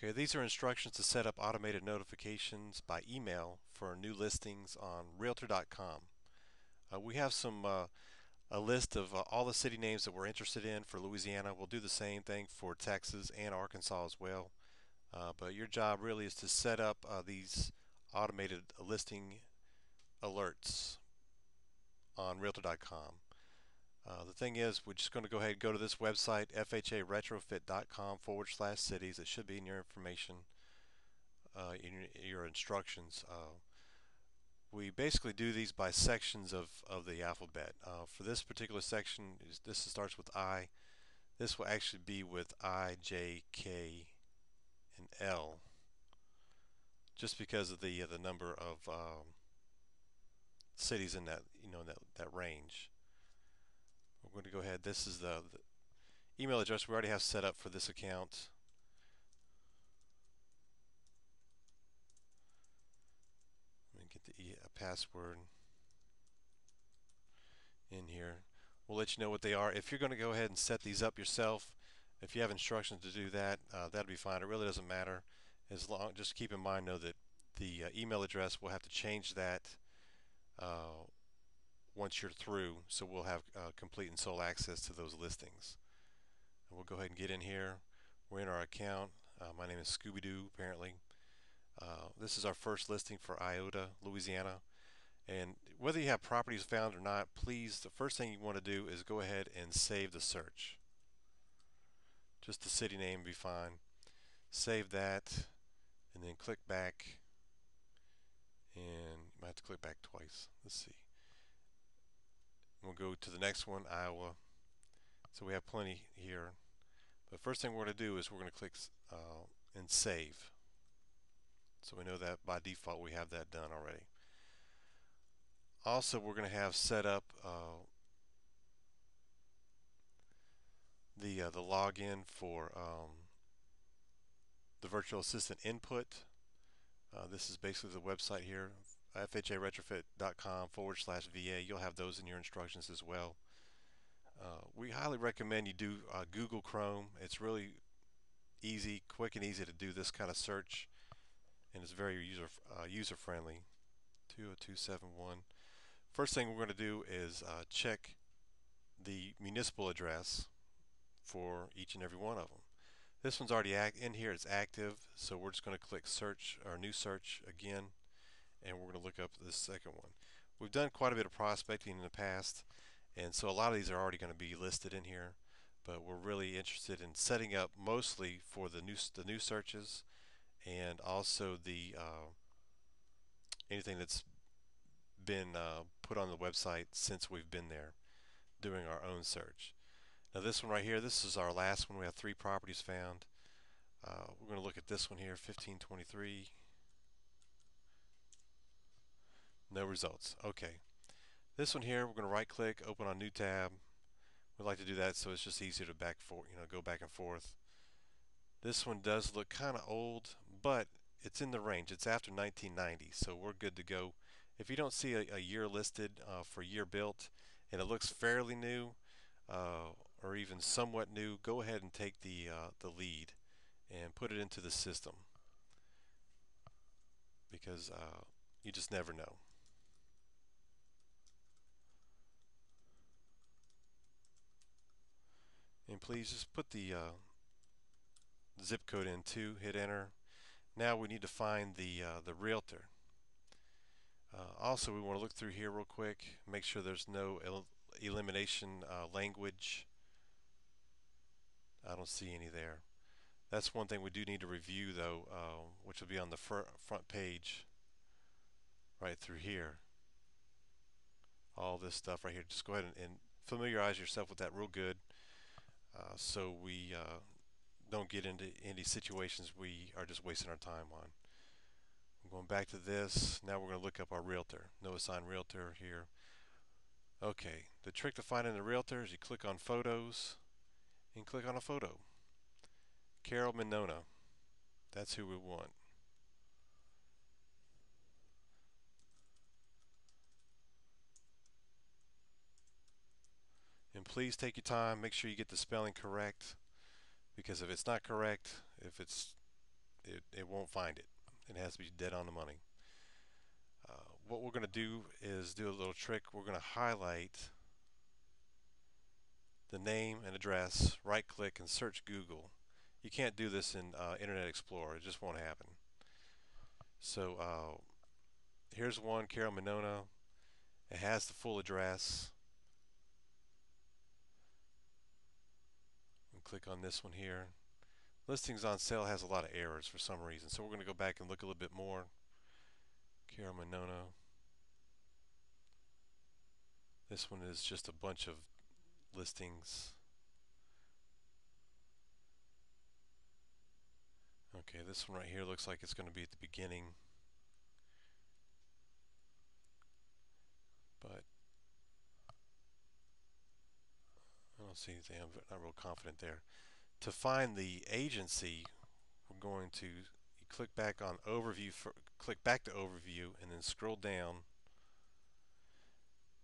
Okay, these are instructions to set up automated notifications by email for new listings on realtor.com. We have a list of all the city names that we're interested in for Louisiana. We'll do the same thing for Texas and Arkansas as well. But your job really is to set up these automated listing alerts on realtor.com. The thing is, we're just going to go ahead and go to this website, fharetrofit.com/cities. It should be in your information, in your instructions. We basically do these by sections of the alphabet. For this particular section, this starts with I. This will actually be with I, J, K, and L, just because of the number of cities in that that range. We're going to go ahead. This is the email address we already have set up for this account. Let me get the password in here. We'll let you know what they are. If you're going to go ahead and set these up yourself, if you have instructions to do that, that'll be fine. It really doesn't matter. Just keep in mind though that the email address, we'll have to change that once you're through, so we'll have complete and sole access to those listings. And we'll go ahead and get in here. We're in our account. My name is Scooby-Doo, apparently. This is our first listing for Iota, Louisiana. And whether you have properties found or not, please, the first thing you want to do is go ahead and save the search. Just the city name will be fine. Save that, and then click back. And you might have to click back twice. Let's see. We'll go to the next one, Iowa. So we have plenty here. But first thing we're going to do is we're going to click and save. So we know that by default we have that done already. Also, we're going to have set up the login for the virtual assistant input. This is basically the website here, fharetrofit.com/VA. You'll have those in your instructions as well. We highly recommend you do Google Chrome. It's really easy, quick and easy to do this kind of search, and it's very user friendly. 20271. First thing we're going to do is check the municipal address for each and every one of them. This one's already in here, it's active, so we're just going to click search or new search again, and we're going to look up this second one. We've done quite a bit of prospecting in the past, and so a lot of these are already going to be listed in here, but we're really interested in setting up mostly for the new searches, and also the anything that's been put on the website since we've been there doing our own search. Now this one right here, this is our last one. We have 3 properties found. We're going to look at this one here, 1523. No results. Okay. This one here, we're going to right click, open on new tab. We like to do that so it's just easier to go back and forth. This one does look kind of old, but it's in the range. It's after 1990, so we're good to go. If you don't see a year listed for year built and it looks fairly new or even somewhat new, go ahead and take the lead and put it into the system, because you just never know. And please just put the zip code in too, hit enter. Now we need to find the realtor. Also, we want to look through here real quick, make sure there's no elimination language. I don't see any there. That's one thing we do need to review though, which will be on the front page right through here. All this stuff right here, just go ahead and familiarize yourself with that real good, so we don't get into any situations we are just wasting our time on. I'm going back to this. Now we're going to look up our realtor. No assigned realtor here. Okay, the trick to finding the realtor is you click on photos and click on a photo. Carol Minona. That's who we want. And please take your time, make sure you get the spelling correct, because if it's not correct, if it's it won't find it. It has to be dead on the money. What we're going to do is do a little trick. We're going to highlight the name and address, right click and search Google. You can't do this in Internet Explorer. It just won't happen. So here's one, Carol Monona. It has the full address. And click on this one here. Listings on sale has a lot of errors for some reason, so we're going to go back and look a little bit more. Carol Monona. This one is just a bunch of listings. Okay, this one right here looks like it's going to be at the beginning, but I don't see anything. I'm not real confident there. To find the agency, we're going to click back on overview, click back to overview, and then scroll down.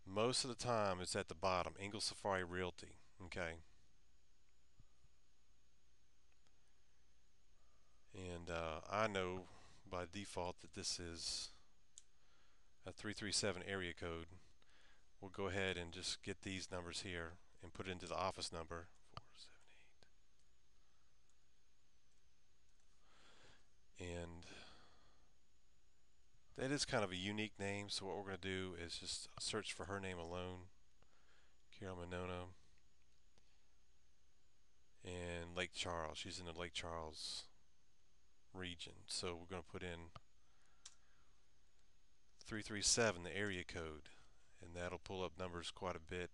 Most of the time it's at the bottom, Ingle Safari Realty. Okay, and I know by default that this is a 337 area code. We'll go ahead and just get these numbers here and put it into the office number 478. And that is kind of a unique name, so what we're going to do is just search for her name alone, Carol Monona, and Lake Charles. She's in the Lake Charles region, so we're going to put in 337, the area code, and that'll pull up numbers quite a bit.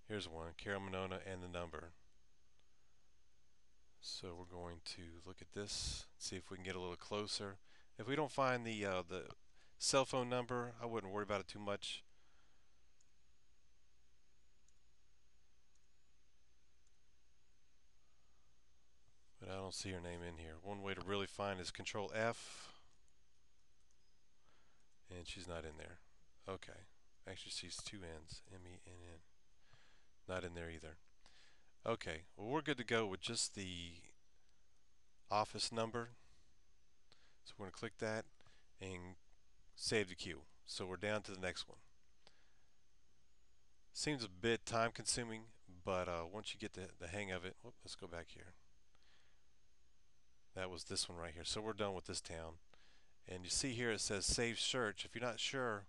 Here's one, Carol Monona and the number. So we're going to look at this, see if we can get a little closer. If we don't find the cell phone number, I wouldn't worry about it too much. But I don't see her name in here. One way to really find is Control F, and she's not in there. Okay, actually she's two N's, M-E-N-N. Not in there either. Okay, well we're good to go with just the office number. So we're going to click that and save the queue. So we're down to the next one. Seems a bit time consuming, but once you get the hang of it, let's go back here. That was this one right here. So we're done with this town. And you see here it says save search. If you're not sure,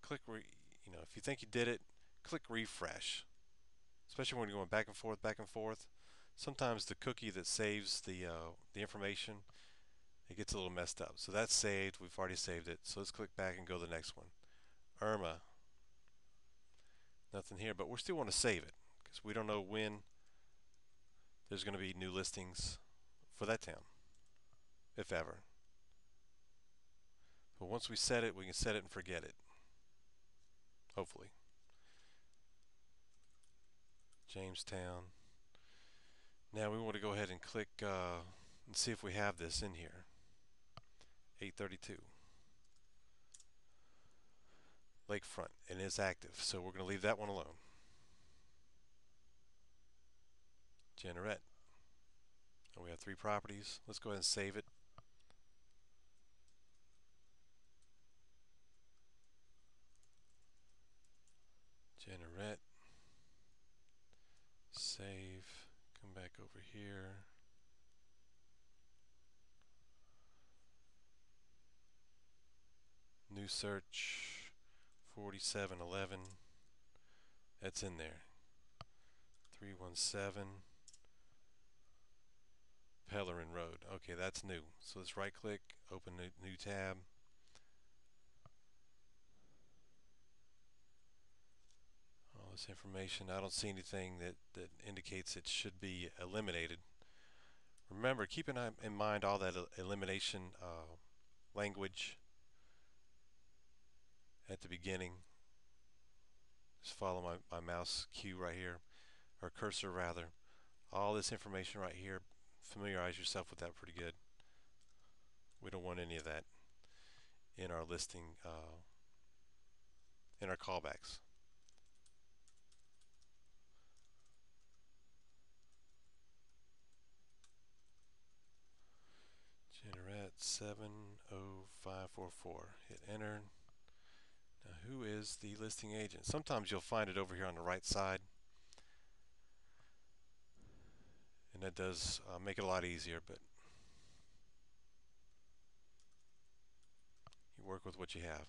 click, if you think you did it, click refresh. Especially when you're going back and forth, back and forth. Sometimes the cookie that saves the information, it gets a little messed up. So that's saved. We've already saved it. So let's click back and go to the next one. Irma. Nothing here, but we still want to save it because we don't know when there's going to be new listings for that town, if ever. But once we set it, we can set it and forget it. Hopefully. Jamestown. Now we want to go ahead and click and see if we have this in here. 832. Lakefront, and it's active, so we're going to leave that one alone. Jeanerette. And we have 3 properties. Let's go ahead and save it. Jeanerette. Save. Come back over here. New search 4711. That's in there. 317 Pellerin Road. Okay, that's new. So let's right click, open a new tab. All this information. I don't see anything that indicates it should be eliminated. Remember, keep in mind all that elimination language at the beginning. Just follow my mouse cue right here, or cursor rather. All this information right here, familiarize yourself with that pretty good. We don't want any of that in our listing, in our our callbacks. Generate 70544. Hit enter. Now, who is the listing agent? Sometimes you'll find it over here on the right side, and that does make it a lot easier, but you work with what you have.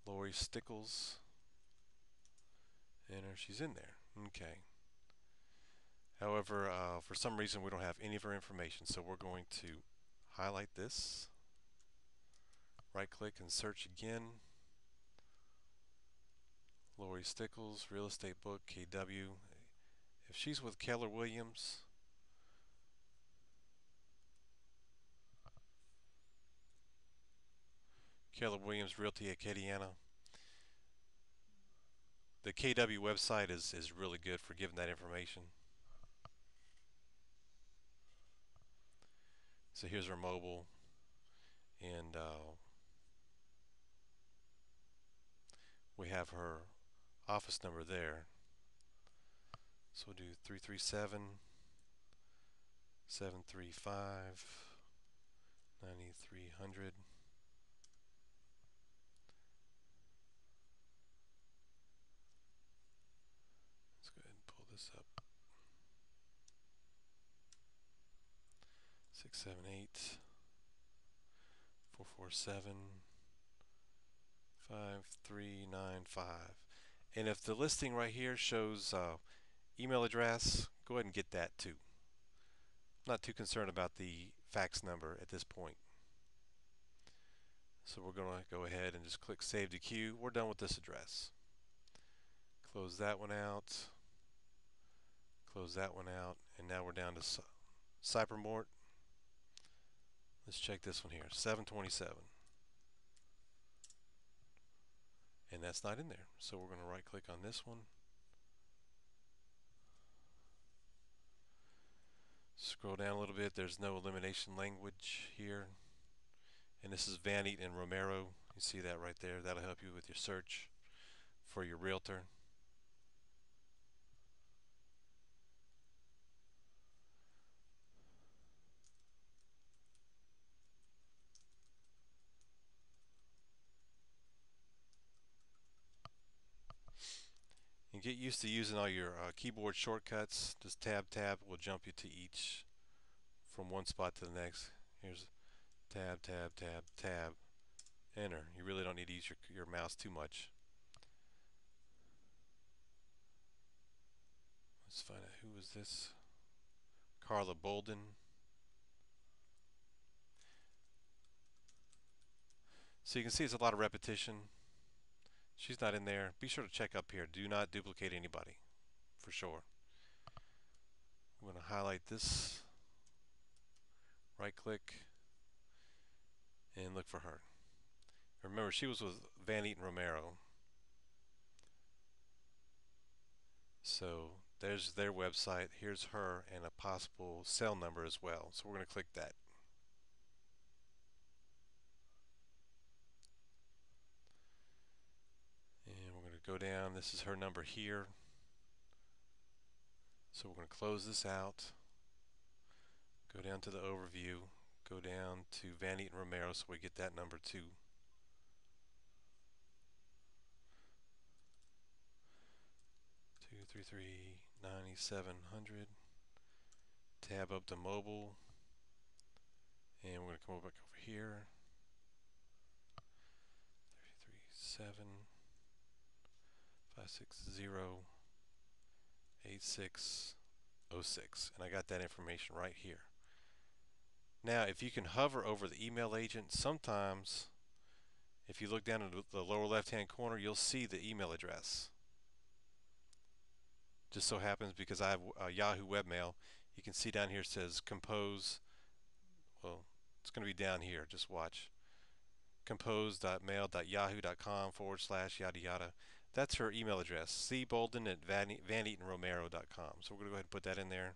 Lori Stickles. Enter. She's in there. Okay. However, for some reason we don't have any of her information, so we're going to highlight this, right click and search again. Lori Stickles, real estate book, KW. If she's with Keller Williams, Keller Williams Realty Acadiana, the KW website is really good for giving that information. So here's her mobile, and we have her office number there. So we'll do 337 735 9300. Let's go ahead and pull this up. 678 447 5395. And if the listing right here shows email address, go ahead and get that too. I'm not too concerned about the fax number at this point. So we're going to go ahead and just click Save to Queue. We're done with this address. Close that one out. Close that one out. And now we're down to Cybermort. Let's check this one here. 727. And that's not in there. So we're going to right click on this one. Scroll down a little bit. There's no elimination language here. And this is Van Eaton and Romero. You see that right there. That'll help you with your search for your realtor. And get used to using all your keyboard shortcuts. Just tab will jump you to each from one spot to the next. Here's tab, enter. You really don't need to use your mouse too much. Let's find out who was this. Carla Bolden. So you can see it's a lot of repetition. She's not in there. Be sure to check up here. Do not duplicate anybody, for sure. I'm going to highlight this, right click, and look for her. Remember, she was with Van Eaton Romero. So there's their website. Here's her and a possible cell number as well. So we're going to click that. And we're going to go down. This is her number here. So we're going to close this out. Go down to the overview. Go down to Van Eaton Romero so we get that number too. Two, three, three, 9700. Tab up to mobile. And we're going to come back over here. 337 560 8606. And I got that information right here. Now, if you can hover over the email agent, sometimes if you look down in the lower left-hand corner, you'll see the email address. Just so happens because I have Yahoo webmail, you can see down here it says compose. Well, it's going to be down here. Just watch. compose.mail.yahoo.com/ yada yada. That's her email address, cbolden@vaneatonromero.com. So we're going to go ahead and put that in there.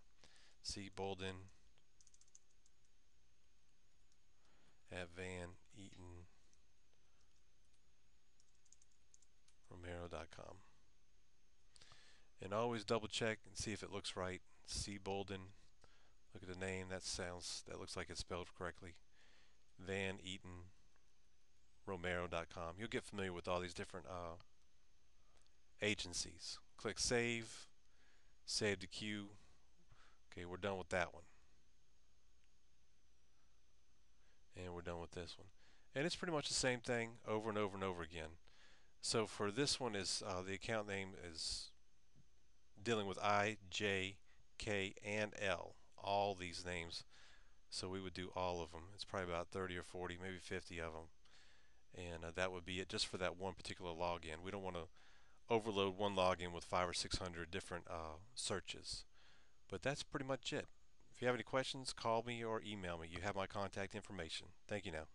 cbolden@vaneaton And always double check and see if it looks right. C. Bolden. Look at the name. That looks like it's spelled correctly. Van Eaton Romero.com. You'll get familiar with all these different agencies. Click save. Save the queue. Okay, we're done with that one. And we're done with this one. And it's pretty much the same thing over and over and over again. So for this one is the account name is dealing with I, J, K, and L. All these names. So we would do all of them. It's probably about 30 or 40, maybe 50 of them. And that would be it just for that one particular login. We don't want to overload one login with 500 or 600 different searches. But that's pretty much it. If you have any questions, call me or email me. You have my contact information. Thank you now.